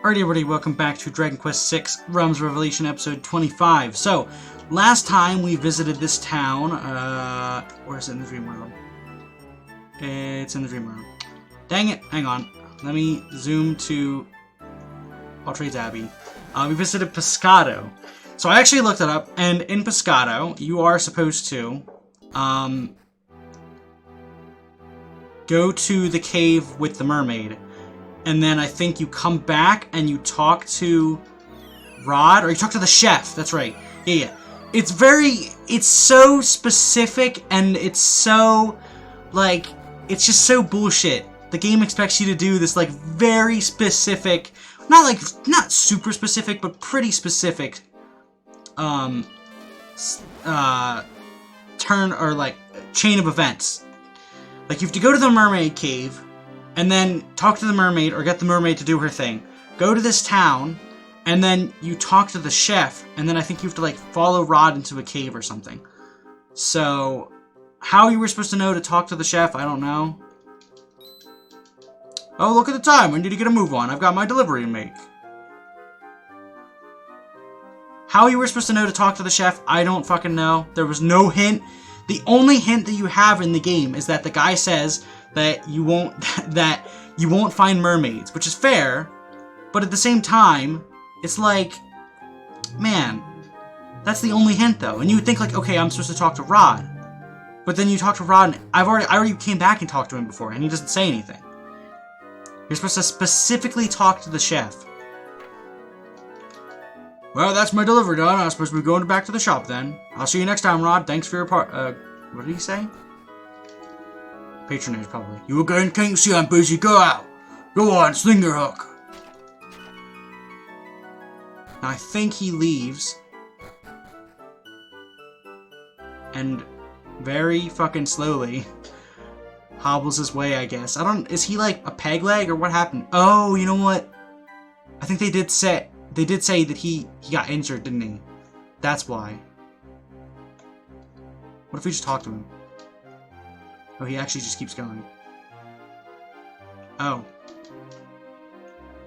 Alrighty everybody, welcome back to Dragon Quest VI Realms Revelation episode 25. So, last time we visited this town, where is it in the dream world? It's in the dream world. Dang it, hang on. Let me zoom to Altrade's Abbey. We visited Pescado. So I actually looked it up, and in Pescado, you are supposed to, go to the cave with the mermaid. And then I think you come back and you talk to Rod, or you talk to the chef, that's right. Yeah. It's so specific, and it's so, like, it's just so bullshit. The game expects you to do this, like, very specific, not super specific, but pretty specific, turn, or, like, chain of events. Like, you have to go to the mermaid cave, and then talk to the mermaid, or get the mermaid to do her thing. Go to this town, and then you talk to the chef, and then I think you have to, like, follow Rod into a cave or something. So, how you were supposed to know to talk to the chef, I don't know. Oh, look at the time. When did you get a move on? I've got my delivery to make. How you were supposed to know to talk to the chef, I don't fucking know. There was no hint. The only hint that you have in the game is that the guy says that you won't find mermaids, which is fair, but at the same time, it's like, man, that's the only hint though. And you would think like, okay, I'm supposed to talk to Rod, but then you talk to Rod, and I already came back and talked to him before, and he doesn't say anything. You're supposed to specifically talk to the chef. Well, that's my delivery done. I'm supposed to be going back to the shop then. I'll see you next time, Rod. Thanks for your what did he say? Patronage, probably. You again? Can't you see I'm busy? Go out! Go on, sling your hook! Now, I think he leaves. And very fucking slowly hobbles his way, I guess. Is he like a peg leg or what happened? Oh, you know what? I think they did say that he got injured, didn't he? That's why. What if we just talk to him? Oh, he actually just keeps going. Oh.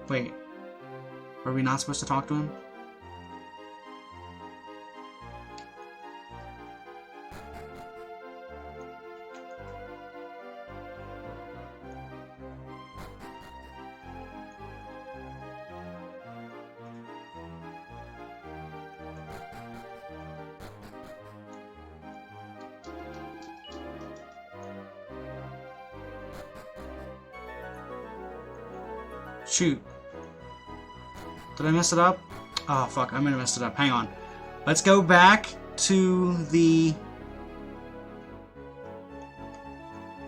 Wait. Are we not supposed to talk to him? Shoot. Did I mess it up? Oh, fuck. I'm gonna mess it up. Hang on. Let's go back to the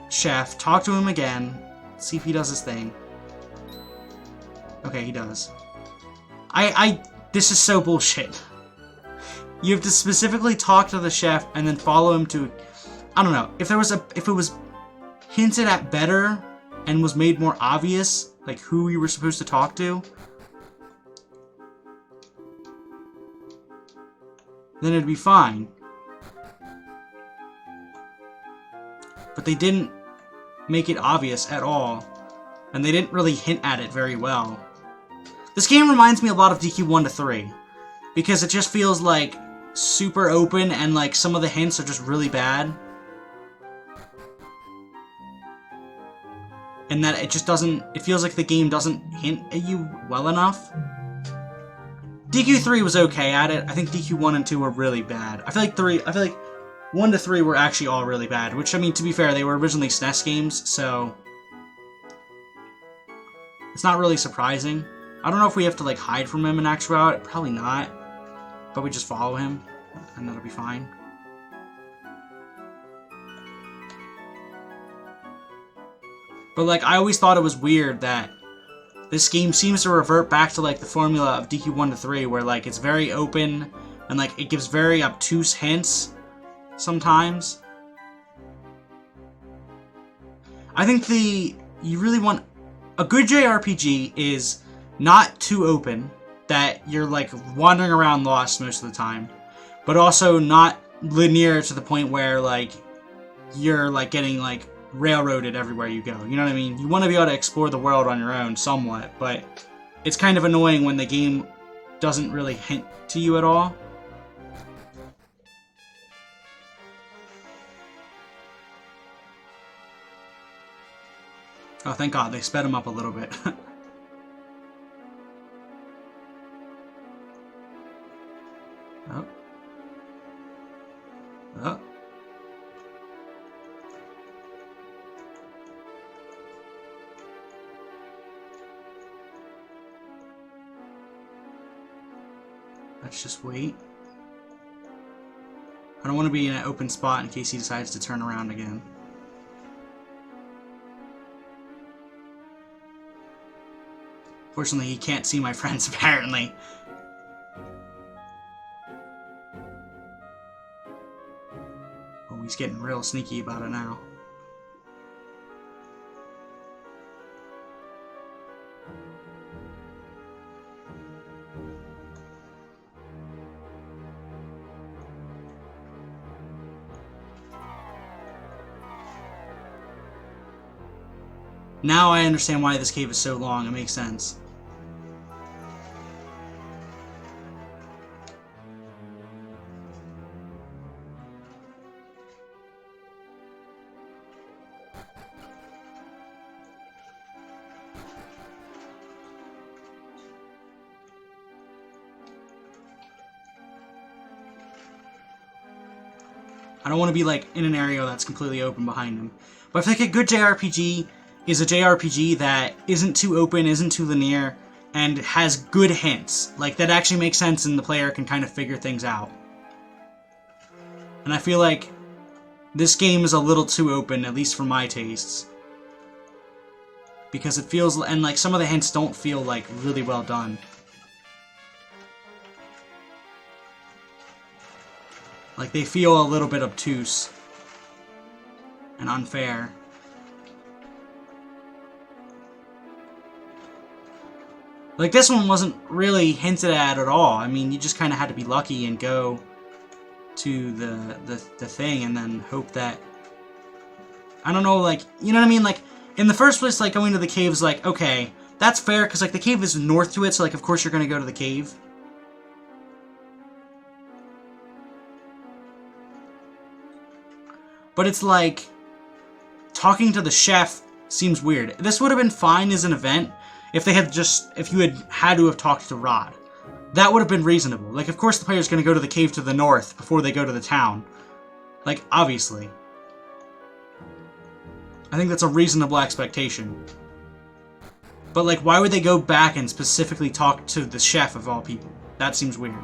chef. Talk to him again. See if he does his thing. Okay, he does. This is so bullshit. You have to specifically talk to the chef and then follow him to... I don't know. If it was hinted at better and was made more obvious, like who you were supposed to talk to, then it'd be fine. But they didn't make it obvious at all, and they didn't really hint at it very well. This game reminds me a lot of DQ 1 to 3, because it just feels like super open, and like some of the hints are just really bad. And that it just doesn't... It feels like the game doesn't hint at you well enough. DQ3 was okay at it. I think DQ 1 and 2 were really bad. I feel like 1 to 3 were actually all really bad. Which, I mean, to be fair, they were originally SNES games, so... It's not really surprising. I don't know if we have to, like, hide from him in actuality. Probably not. But we just follow him, and that'll be fine. But, like, I always thought it was weird that this game seems to revert back to, like, the formula of DQ 1 to 3, where, like, it's very open, and, like, it gives very obtuse hints sometimes. I think you really want... A good JRPG is not too open, that you're, like, wandering around lost most of the time, but also not linear to the point where, like, you're, like, getting, like, railroaded everywhere you go. You know what I mean? You want to be able to explore the world on your own somewhat, but it's kind of annoying when the game doesn't really hint to you at all. Oh, thank God, they sped him up a little bit. Oh. Oh. Let's just wait. I don't want to be in an open spot in case he decides to turn around again. Fortunately, he can't see my friends, apparently. Oh, he's getting real sneaky about it now. Now I understand why this cave is so long. It makes sense. I don't want to be like in an area that's completely open behind him. But I feel like a good JRPG is a JRPG that isn't too open, isn't too linear, and has good hints. Like, that actually makes sense and the player can kind of figure things out. And I feel like this game is a little too open, at least for my tastes. Because it feels, and like some of the hints don't feel like really well done. Like, they feel a little bit obtuse and unfair. Like, this one wasn't really hinted at all. I mean, you just kind of had to be lucky and go to the thing and then hope that... I don't know, like, you know what I mean? Like, in the first place, like, going to the cave is like, okay, that's fair, because, like, the cave is north to it, so, like, of course you're going to go to the cave. But it's like, talking to the chef seems weird. This would have been fine as an event if they had just, if you had to have talked to Rod. That would have been reasonable. Like, of course the player's going to go to the cave to the north before they go to the town. Like, obviously. I think that's a reasonable expectation. But, like, why would they go back and specifically talk to the chef of all people? That seems weird.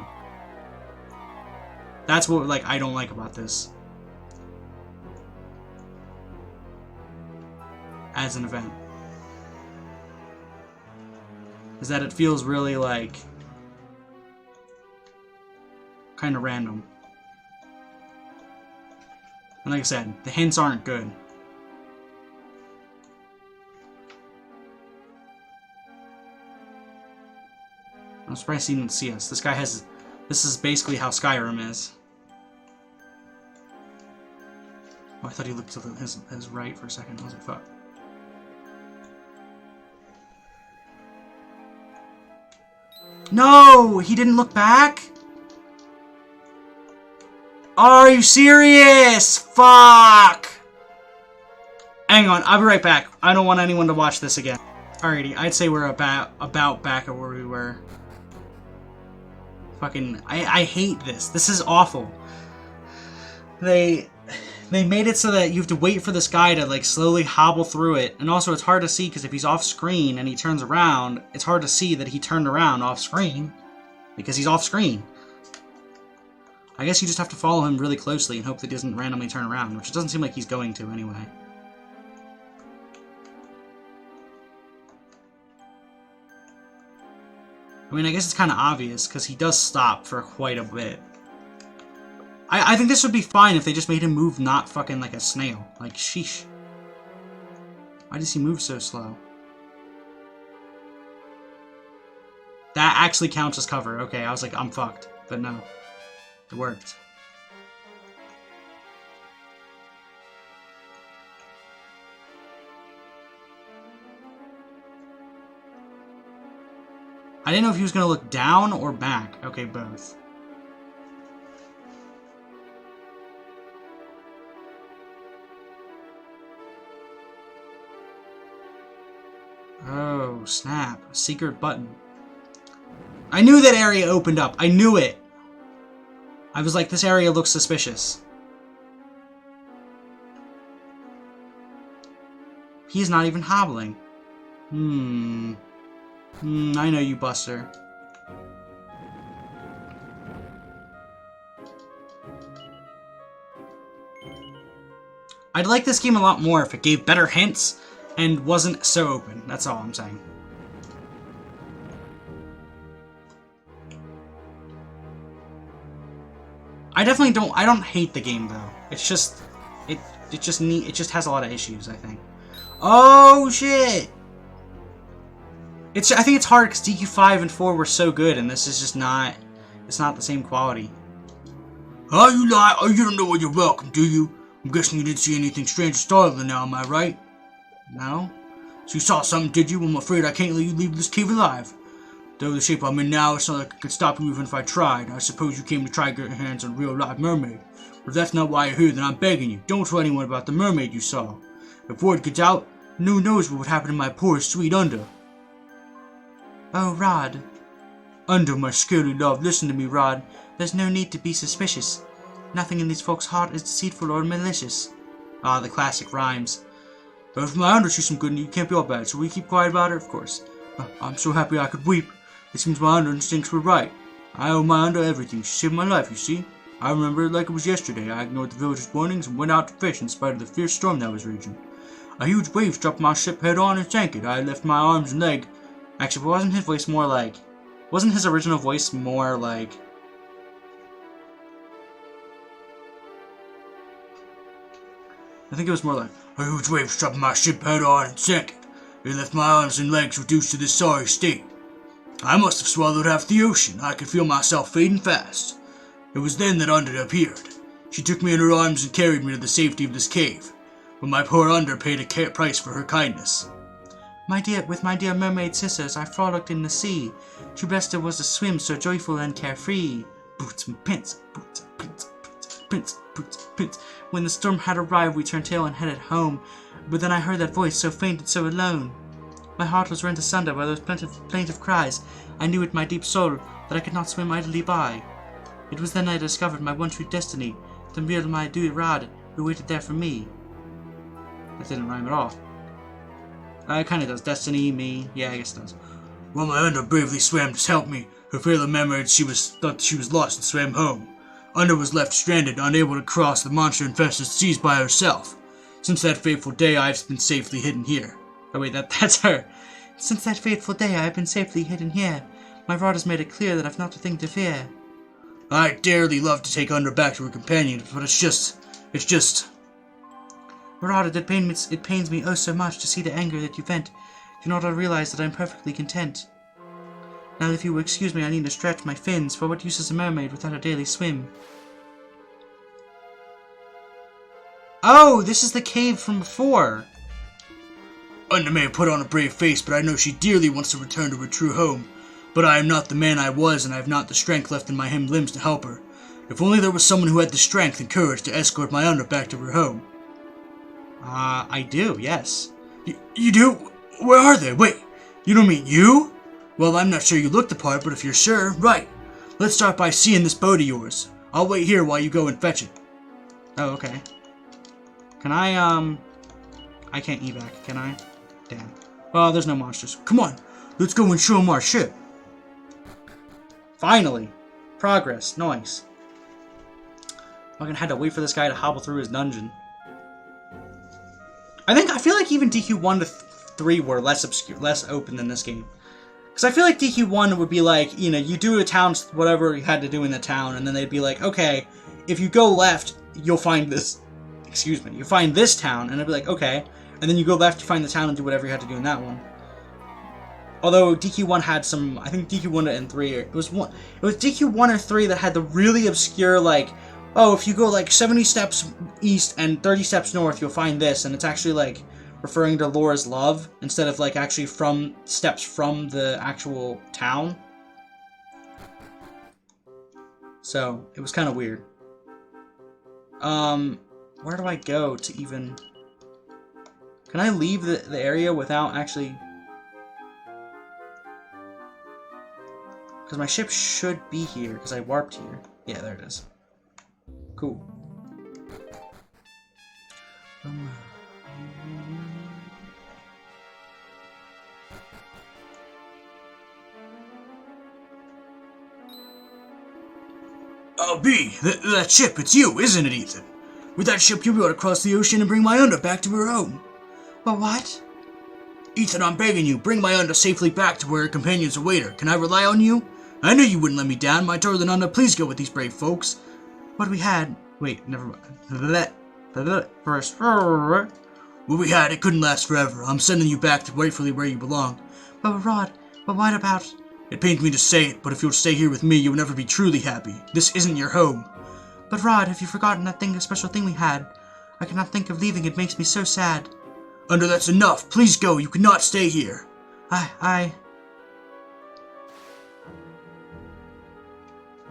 That's what, like, I don't like about this. As an event. Is that it feels really, like, kind of random. And like I said, the hints aren't good. I'm surprised he didn't see us. This guy has... This is basically how Skyrim is. Oh, I thought he looked to his right for a second. I was like, fuck. No! He didn't look back? Are you serious? Fuck! Hang on, I'll be right back. I don't want anyone to watch this again. Alrighty, I'd say we're about back at where we were. Fucking, I hate this. This is awful. They made it so that you have to wait for this guy to, like, slowly hobble through it. And also, it's hard to see, because if he's off screen and he turns around, it's hard to see that he turned around off screen. Because he's off screen. I guess you just have to follow him really closely and hope that he doesn't randomly turn around, which it doesn't seem like he's going to anyway. I mean, I guess it's kind of obvious, because he does stop for quite a bit. I think this would be fine if they just made him move not fucking like a snail. Like, sheesh. Why does he move so slow? That actually counts as cover. Okay, I was like, I'm fucked. But no. It worked. I didn't know if he was going to look down or back. Okay, both. Oh, snap. A secret button. I knew that area opened up. I knew it. I was like, this area looks suspicious. He's not even hobbling. I know you, Buster. I'd like this game a lot more if it gave better hints and wasn't so open. That's all I'm saying. I don't hate the game though. It's just it just has a lot of issues, I think. Oh shit! I think it's hard because DQ5 and 4 were so good, and this is just not. It's not the same quality. Oh, you lie! Oh, you don't know what you're welcome, do you? I'm guessing you didn't see anything strange or startling now, am I right? No? So you saw something, did you? Well, I'm afraid I can't let you leave this cave alive. Though the shape I'm in now, it's not like I could stop you even if I tried. I suppose you came to try to get your hands on a real live mermaid. But if that's not why you're here, then I'm begging you, don't tell anyone about the mermaid you saw. If word gets out, who knows what would happen to my poor, sweet Under. Oh, Rod. Under, my scary love, listen to me, Rod. There's no need to be suspicious. Nothing in these folks' heart is deceitful or malicious. Ah, the classic rhymes. But if my Under sees some good in you, you can't be all bad, so we keep quiet about her, of course. I'm so happy I could weep. It seems my Under instincts were right. I owe my Under everything. She saved my life, you see. I remember it like it was yesterday. I ignored the villagers' warnings and went out to fish in spite of the fierce storm that was raging. A huge wave struck my ship head on and sank it. I left my arms and leg. Actually, wasn't his voice more like... Wasn't his original voice more like... I think it was more like... A huge wave struck my ship head on and sank it. It left my arms and legs reduced to this sorry state. I must have swallowed half the ocean. I could feel myself fading fast. It was then that Under appeared. She took me in her arms and carried me to the safety of this cave. But my poor Under paid a price for her kindness. With my dear mermaid sisters, I frolicked in the sea. Too best it was to swim so joyful and carefree. Boots and pins, boots and pins, boots and pins, boots and pins. When the storm had arrived, we turned tail and headed home. But then I heard that voice, so faint and so alone. My heart was rent asunder by those plaintive cries. I knew in my deep soul that I could not swim idly by. It was then I discovered my one true destiny, the real my dear Rod, who waited there for me. That didn't rhyme at all. It kind of does. Destiny, me. Yeah, I guess it does. Well, my Under bravely swam to help me. Her failure remembered thought she was lost and swam home. Under was left stranded, unable to cross the monster-infested seas by herself. Since that fateful day, I've been safely hidden here. Oh wait, that's her. Since that fateful day, I have been safely hidden here. My Rod has made it clear that I've not a thing to fear. I'd dearly love to take Under back to her companion, but it's just... Rod, it pains me oh so much to see the anger that you vent. Do not realize that I am perfectly content. Now if you will excuse me, I need to stretch my fins, for what use is a mermaid without a daily swim? Oh, this is the cave from before! Under may have put on a brave face, but I know she dearly wants to return to her true home. But I am not the man I was, and I have not the strength left in my hemmed limbs to help her. If only there was someone who had the strength and courage to escort my Under back to her home. I do, yes. You do? Where are they? Wait, you don't mean you? Well, I'm not sure you look the part, but if you're sure, right. Let's start by seeing this boat of yours. I'll wait here while you go and fetch it. Oh, okay. Can I can't evac, can I? Damn. Well, there's no monsters. Come on, let's go and show them our ship. Finally. Progress. Nice. I'm gonna have to wait for this guy to hobble through his dungeon. I feel like even DQ1 to 3 were less obscure, less open than this game. Because I feel like DQ1 would be like, you know, you do a town, whatever you had to do in the town, and then they'd be like, okay, if you go left, you'll find this, excuse me, you find this town, and I'd be like, okay, and then you go left, you find the town, and do whatever you had to do in that one. Although DQ1 had some, I think DQ1 and 3, it was DQ1 or 3 that had the really obscure, like, oh, if you go like 70 steps east and 30 steps north, you'll find this, and it's actually like referring to Laura's love instead of like actually from steps from the actual town. So it was kind of weird. Where do I go to even... Can I leave the area without actually... Because my ship should be here, because I warped here. Yeah, there it is. Cool. Oh, B, that ship, it's you, isn't it, Ethan? With that ship, you'll be able to cross the ocean and bring Mayunda back to her home. But what? Ethan, I'm begging you, bring Mayunda safely back to where her companions await her. Can I rely on you? I knew you wouldn't let me down, my darling Unda. Please go with these brave folks. What we had... Wait, never mind. First... What we had, it couldn't last forever. I'm sending you back to rightfully where you belong. But Rod, but what about... It pains me to say it, but if you'll stay here with me, you'll never be truly happy. This isn't your home. But Rod, have you forgotten that thing, the special thing we had? I cannot think of leaving. It makes me so sad. Unda, that's enough. Please go. You cannot stay here.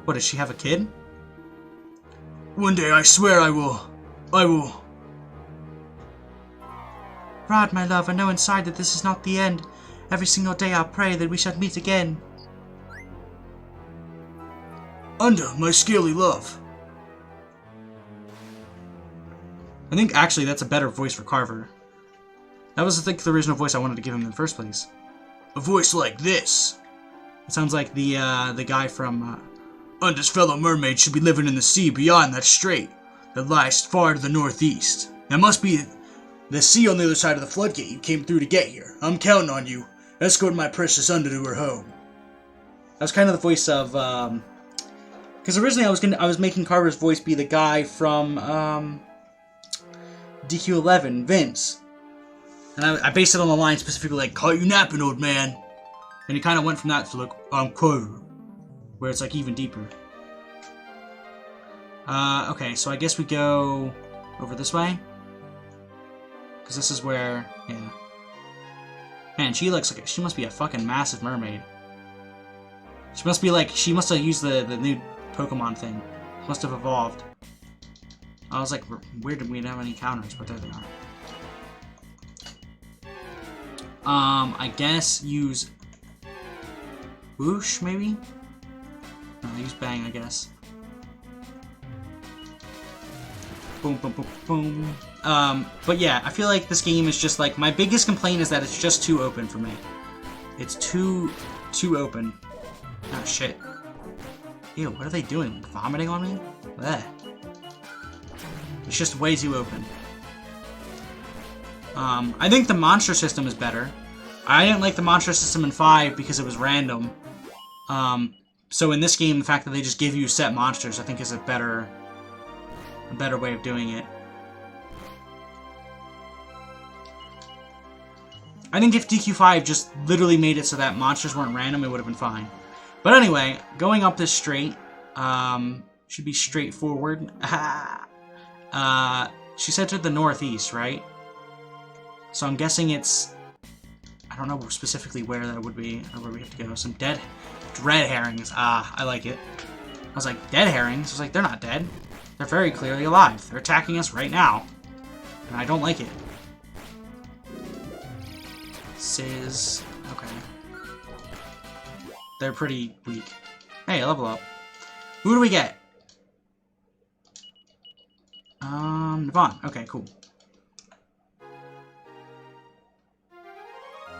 What, does she have a kid? One day, I swear I will. Rod, my love, I know inside that this is not the end. Every single day I pray that we shall meet again. Unda, my scaly love. I think actually that's a better voice for Carver. That was, I think, the original voice I wanted to give him in the first place. A voice like this. It sounds like the guy from... Unda's fellow mermaid should be living in the sea beyond that strait that lies far to the northeast. That must be the sea on the other side of the floodgate you came through to get here. I'm counting on you. Escort my precious Unda to her home. That was kind of the voice of... Because originally I was making Carver's voice be the guy from DQ11, Vince. And I based it on the line specifically like, "Caught you napping, old man." And he kind of went from that to like, "I'm Carver," where it's like even deeper. Okay, so I guess we go over this way. Because this is where, yeah. Man, she looks like, she must be a fucking massive mermaid. She must have used the new Pokemon thing. Must have evolved. I was like, weird that we didn't have any counters, but there they are. I guess use Whoosh, maybe? No, use Bang, I guess. Boom, boom, boom, boom. But yeah, I feel like this game is just like, my biggest complaint is that it's just too open for me. It's too open. Oh shit. Ew, what are they doing? Vomiting on me? Blech. It's just way too open. I think the monster system is better. I didn't like the monster system in 5 because it was random. So in this game, the fact that they just give you set monsters, I think is a better way of doing it. I think if DQ5 just literally made it so that monsters weren't random, it would have been fine. But anyway, going up this straight, should be straightforward. She said to the northeast, right? So I'm guessing it's... I don't know specifically where that would be, or where we have to go. Some dread herrings. Ah, I like it. I was like, dead herrings? I was like, they're not dead. They're very clearly alive. They're attacking us right now. And I don't like it. Sizz. Okay. They're pretty weak. Hey, level up. Who do we get? Navon. Okay, cool.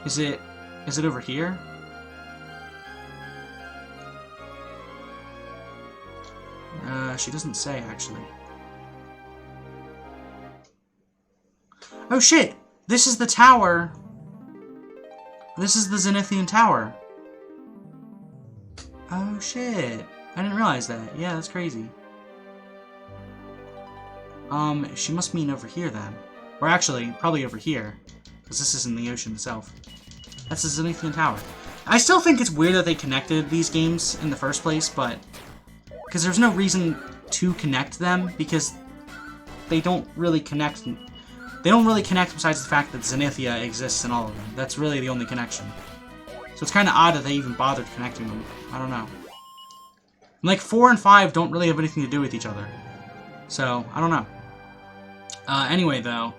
Is it over here? She doesn't say, actually. Oh shit! This is the tower! This is the Zenithian Tower. Oh shit. I didn't realize that. Yeah, that's crazy. She must mean over here then. Or actually, probably over here. Because this is in the ocean itself. That's the Zenithian Tower. I still think it's weird that they connected these games in the first place, but... Because there's no reason to connect them, because they don't really connect... They don't really connect besides the fact that Zenithia exists in all of them. That's really the only connection. So it's kind of odd that they even bothered connecting them. I don't know. Like, 4 and 5 don't really have anything to do with each other. So, I don't know. Anyway, though.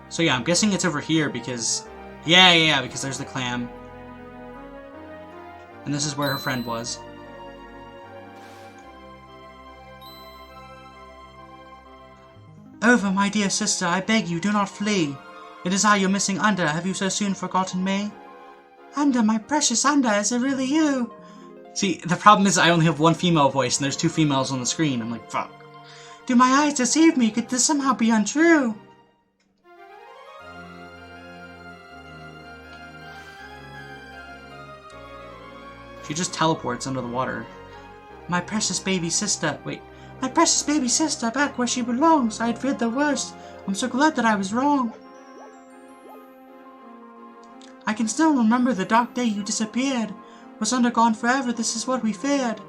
So yeah, I'm guessing it's over here because... Yeah, because there's the clam. And this is where her friend was. Over, my dear sister, I beg you, do not flee. It is I you're missing, Unda. Have you so soon forgotten me? Unda, my precious Unda, is it really you? See, the problem is I only have one female voice, and there's 2 females on the screen. I'm like, fuck. Do my eyes deceive me? Could this somehow be untrue? She just teleports under the water. My precious baby sister. Wait. My precious baby sister, back where she belongs. I had feared the worst. I'm so glad that I was wrong. I can still remember the dark day you disappeared. Was undergone forever, this is what we feared.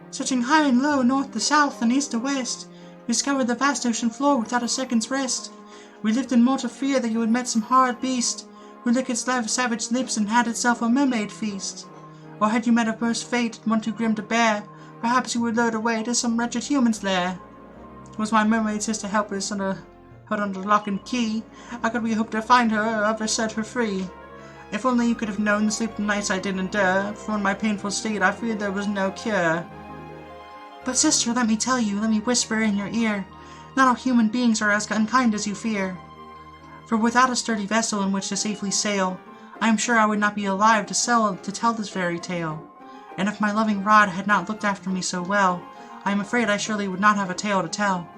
Searching high and low, north to south and east to west, we discovered the vast ocean floor without a second's rest. We lived in mortal fear that you had met some horrid beast, who licked its savage lips and had itself a mermaid feast. Or had you met a worse fate, one too grim to bear, perhaps you would lured away to some wretched human's lair. Was my mermaid sister helpless held under lock and key? How could we hope to find her or ever set her free? If only you could have known the sleepless nights I did endure, for in my painful state I feared there was no cure. But sister, let me tell you, let me whisper in your ear, not all human beings are as unkind as you fear. For without a sturdy vessel in which to safely sail, I am sure I would not be alive to tell this fairy tale. And if my loving rod had not looked after me so well, I am afraid I surely would not have a tale to tell.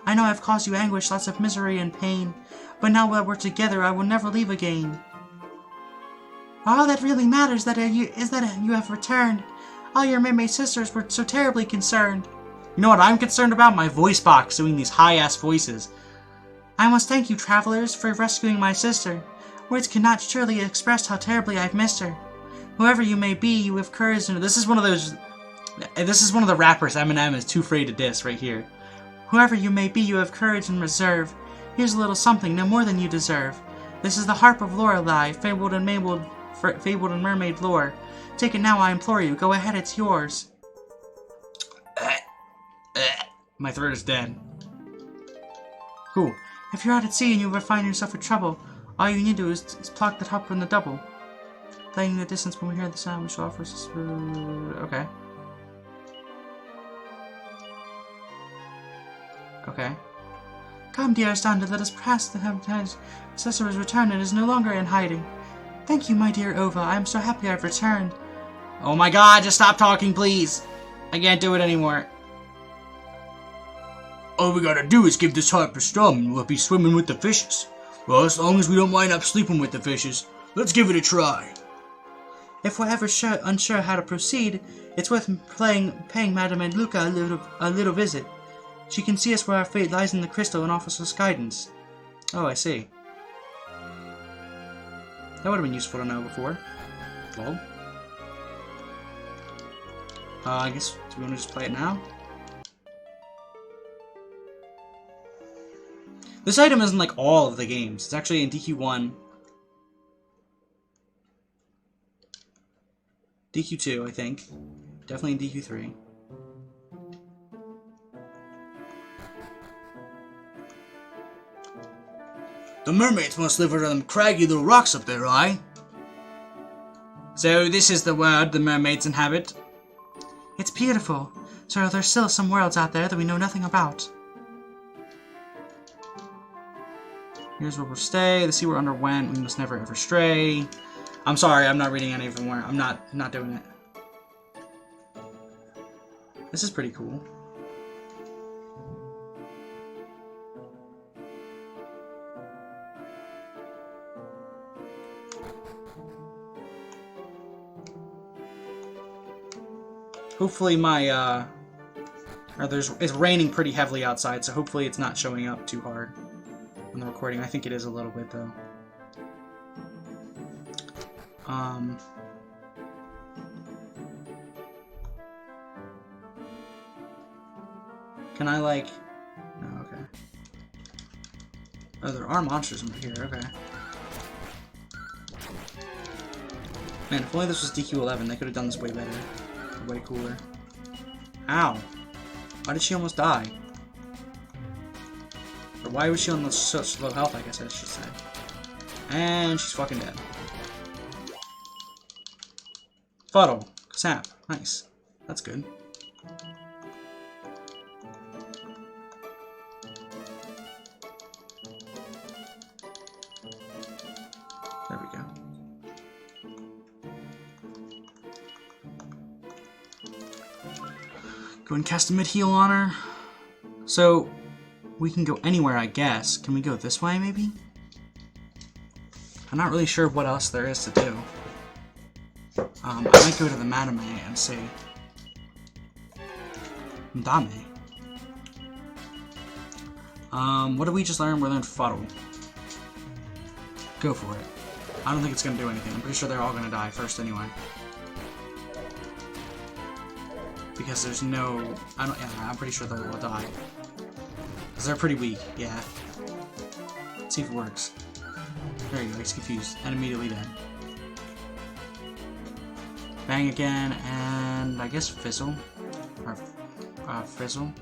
I know I have caused you anguish, lots of misery and pain, but now that we're together I will never leave again. All that really matters is that you have returned. All your mermaid sisters were so terribly concerned. You know what I'm concerned about? My voice box doing these high-ass voices. I must thank you, travelers, for rescuing my sister. Words cannot surely express how terribly I've missed her. Whoever you may be, you have courage, and this is one of the rappers Eminem is too afraid to diss right here. Whoever you may be, you have courage and reserve. Here's a little something, no more than you deserve. This is the harp of Lorelei, fabled and mermaid lore. Take it now, I implore you. Go ahead, it's yours. My throat is dead. Cool. If you're out at sea and you ever find yourself in trouble, all you need to do is pluck the top from the double. Playing in the distance when we hear the sound, we shall offer... Okay. Okay. Come, dearest Unda, let us pass the times. Sister has returned and is no longer in hiding. Thank you, my dear Ova. I am so happy I've returned. Oh my god, just stop talking, please. I can't do it anymore. All we gotta do is give this harp a strum and we'll be swimming with the fishes. Well, as long as we don't wind up sleeping with the fishes, let's give it a try. If we're ever unsure how to proceed, it's worth paying Madame and Luca a little visit. She can see us where our fate lies in the crystal and offers us guidance. Oh, I see. That would have been useful to know before. Lol. I guess, do we want to just play it now? This item isn't like all of the games. It's actually in DQ1. DQ2, I think. Definitely in DQ3. The mermaids must live under them craggy little rocks up there, aye? So this is the world the mermaids inhabit. It's beautiful. So there's still some worlds out there that we know nothing about. Here's where we'll stay. The sea we're underwent. We must never ever stray. I'm sorry, I'm not reading any of them more. I'm not doing it. This is pretty cool. Hopefully my, it's raining pretty heavily outside, so hopefully it's not showing up too hard on the recording. I think it is a little bit, though. Can I, like... No, okay. Oh, there are monsters over here, okay. Man, if only this was DQ11, they could have done this way better. Way cooler. Ow! Why did she almost die? Or why was she on such low health, I guess I should say. And she's fucking dead. Fuddle. Sap. Nice. That's good. There we go. Go and cast a mid-heal on her. So, we can go anywhere, I guess. Can we go this way, maybe? I'm not really sure what else there is to do. I might go to the Madame and see. Madame. What did we just learn? We learned Fuddle. Go for it. I don't think it's gonna do anything. I'm pretty sure they're all gonna die first anyway. Because there's no... yeah, I'm pretty sure they'll all die. Because they're pretty weak, yeah. Let's see if it works. There you go, he's confused. And immediately dead. Bang again, and I guess Fizzle. Or, Fizzle.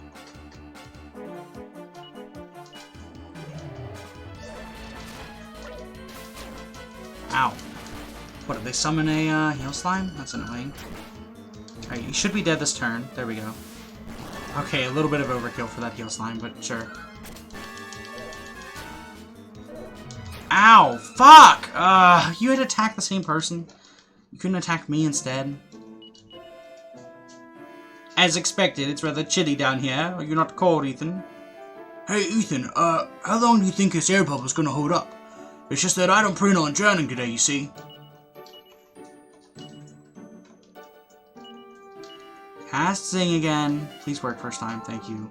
Ow. What, did they summon a, heal slime? That's annoying. Alright, he should be dead this turn. There we go. Okay, a little bit of overkill for that heal slime, but sure. Ow! Fuck! You had to attack the same person? You couldn't attack me instead? As expected, it's rather chilly down here. Are you not cold, Ethan? Hey, Ethan, how long do you think this air bubble's gonna hold up? It's just that I don't plan on drowning today, you see. Cast Zing again. Please work first time, thank you.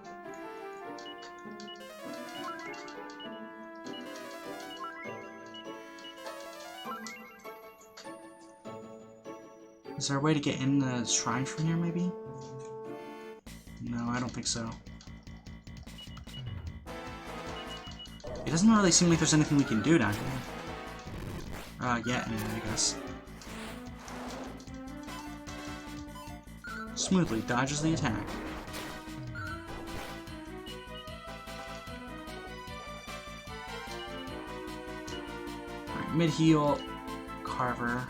Is there a way to get in the shrine from here, maybe? No, I don't think so. It doesn't really seem like there's anything we can do down here. Yeah, anyway, I guess. Smoothly dodges the attack. Alright, mid-heal Carver.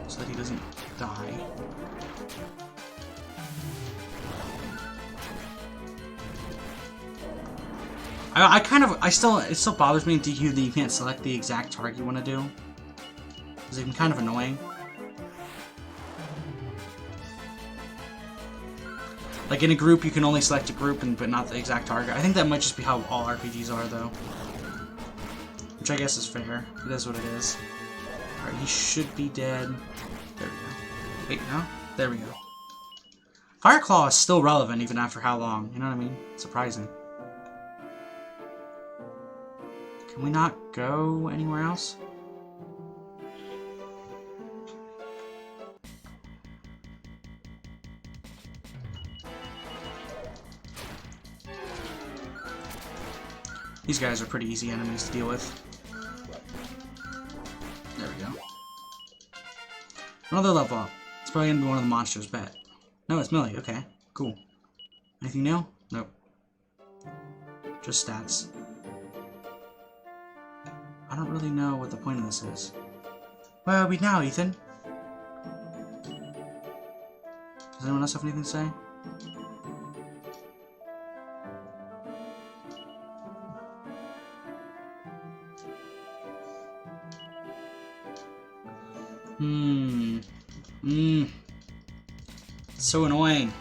So that he doesn't die. It still bothers me in DQ that you can't select the exact target you want to do. Because it can be kind of annoying. Like in a group, you can only select a group but not the exact target. I think that might just be how all RPGs are, though. Which I guess is fair. It is what it is. Alright, he should be dead. There we go. Wait, no? There we go. Fireclaw is still relevant even after how long? You know what I mean? It's surprising. Can we not go anywhere else? These guys are pretty easy enemies to deal with. There we go. Another level up. It's probably gonna be one of the monsters, bet. No, it's Millie. Okay, cool. Anything new? Nope. Just stats. I don't really know what the point of this is. Where are we now, Ethan? Does anyone else have anything to say? It's so annoying.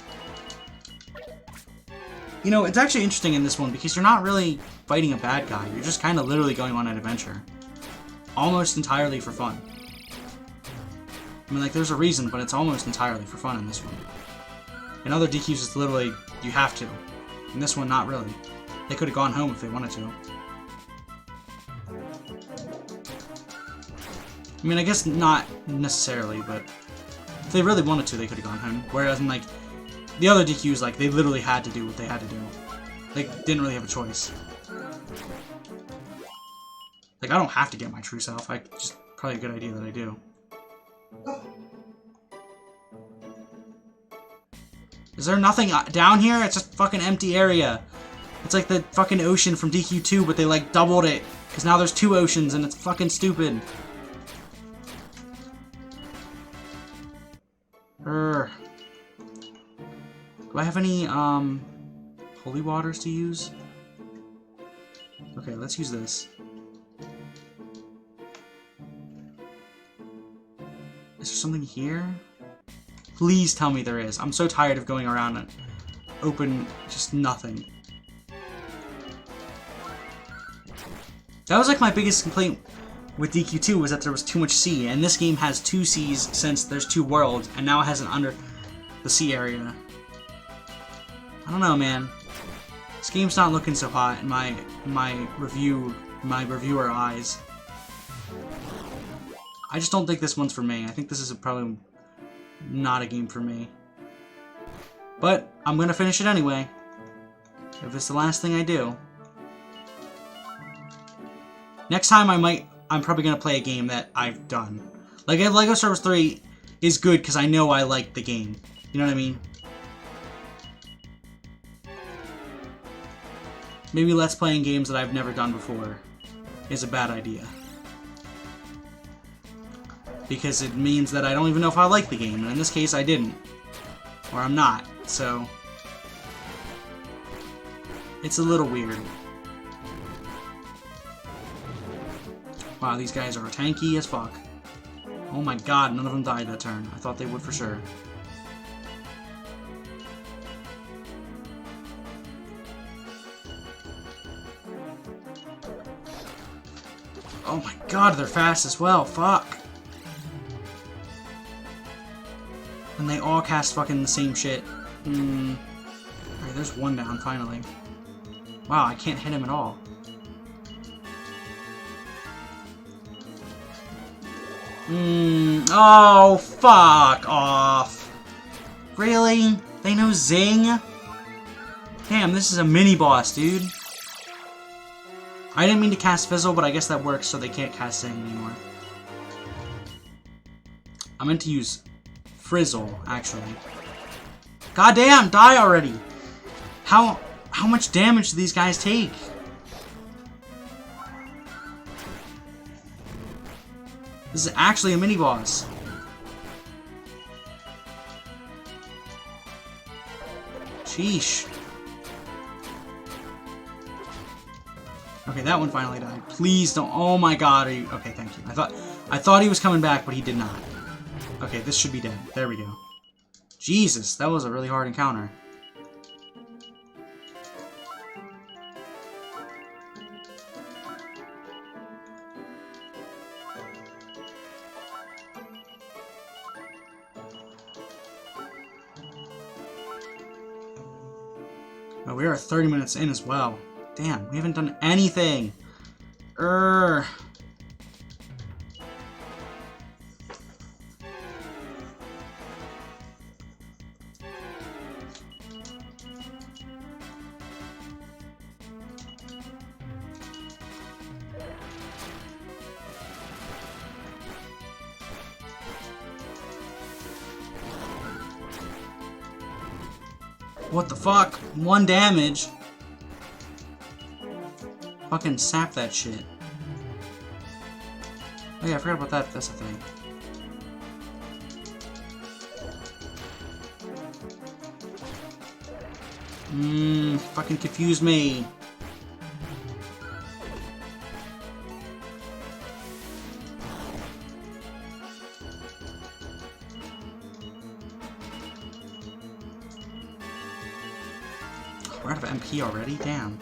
You know, it's actually interesting in this one because you're not really fighting a bad guy. You're just kind of literally going on an adventure. Almost entirely for fun. I mean, like, there's a reason, but it's almost entirely for fun in this one. In other DQs, it's literally, you have to. In this one, not really. They could have gone home if they wanted to. I mean, I guess not necessarily, but if they really wanted to, they could have gone home. Whereas in, like, the other DQs, like, they literally had to do what they had to do. Like, didn't really have a choice. Like, I don't have to get my true self. Just probably a good idea that I do. Is there nothing down here? It's just fucking empty area. It's like the fucking ocean from DQ2, but they like doubled it. Because now there's 2 oceans and it's fucking stupid. Do I have any, holy waters to use? Okay, let's use this. Is there something here? Please tell me there is. I'm so tired of going around and open just nothing. That was like my biggest complaint with DQ2 was that there was too much sea, and this game has 2 seas since there's 2 worlds, and now it has an under the sea area. I don't know, man. This game's not looking so hot in my reviewer eyes. I just don't think this one's for me. I think this is probably not a game for me. But I'm gonna finish it anyway. If it's the last thing I do. Next time I'm probably gonna play a game that I've done. Like LEGO Star Wars 3 is good because I know I like the game. You know what I mean? Maybe Let's Playing games that I've never done before is a bad idea. Because it means that I don't even know if I like the game, and in this case I didn't. Or I'm not, so... It's a little weird. Wow, these guys are tanky as fuck. Oh my god, none of them died that turn. I thought they would for sure. Oh my god, they're fast as well. Fuck. And they all cast fucking the same shit. Alright, there's one down, finally. Wow, I can't hit him at all. Oh, fuck off. Really? They know Zing? Damn, this is a mini-boss, dude. I didn't mean to cast Fizzle, but I guess that works, so they can't cast Zing anymore. I meant to use Frizzle, actually. Goddamn, die already! How much damage do these guys take? This is actually a mini-boss. Sheesh. Okay, that one finally died. Please don't. Oh my god, are you... Okay, thank you. I thought he was coming back, but he did not. Okay, this should be dead. There we go. Jesus, that was a really hard encounter. Oh, we are 30 minutes in as well. Damn, we haven't done anything. What the fuck? 1 damage? Fucking sap that shit. Oh yeah, I forgot about that. That's a thing. Fucking confuse me. We're out of MP already? Damn.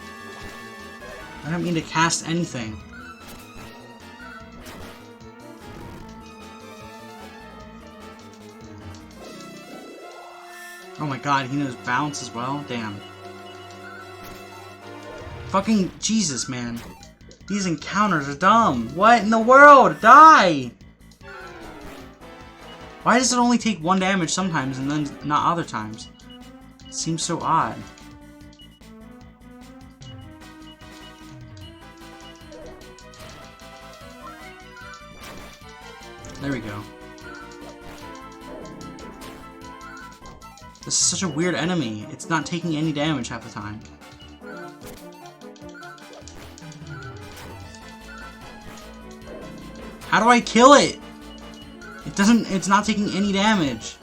I don't mean to cast anything. Oh my god, he knows bounce as well? Damn. Fucking Jesus, man. These encounters are dumb. What in the world? Die! Why does it only take 1 damage sometimes and then not other times? It seems so odd. There we go. This is such a weird enemy. It's not taking any damage half the time. How do I kill it? It's not taking any damage.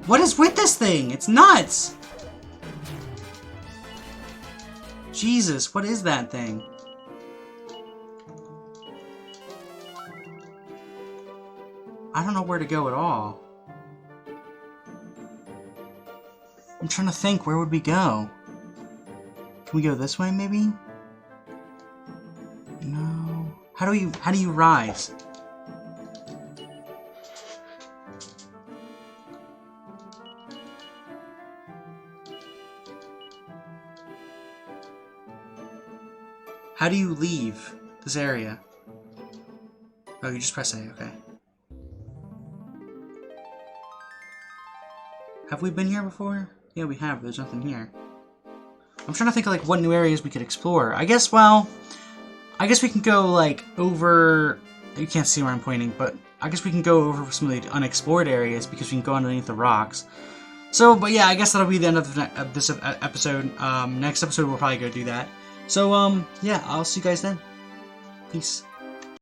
What is with this thing? It's nuts! Jesus, what is that thing? I don't know where to go at all. I'm trying to think, where would we go? Can we go this way, maybe? No. How do you rise? How do you leave this area? Oh, you just press A, okay. Have we been here before? Yeah, we have. There's nothing here. I'm trying to think of, like, what new areas we could explore. I guess we can go, like, over... You can't see where I'm pointing, but I guess we can go over some of the unexplored areas because we can go underneath the rocks. So, but yeah, I guess that'll be the end of this episode. Next episode we'll probably go do that. So, yeah, I'll see you guys then. Peace.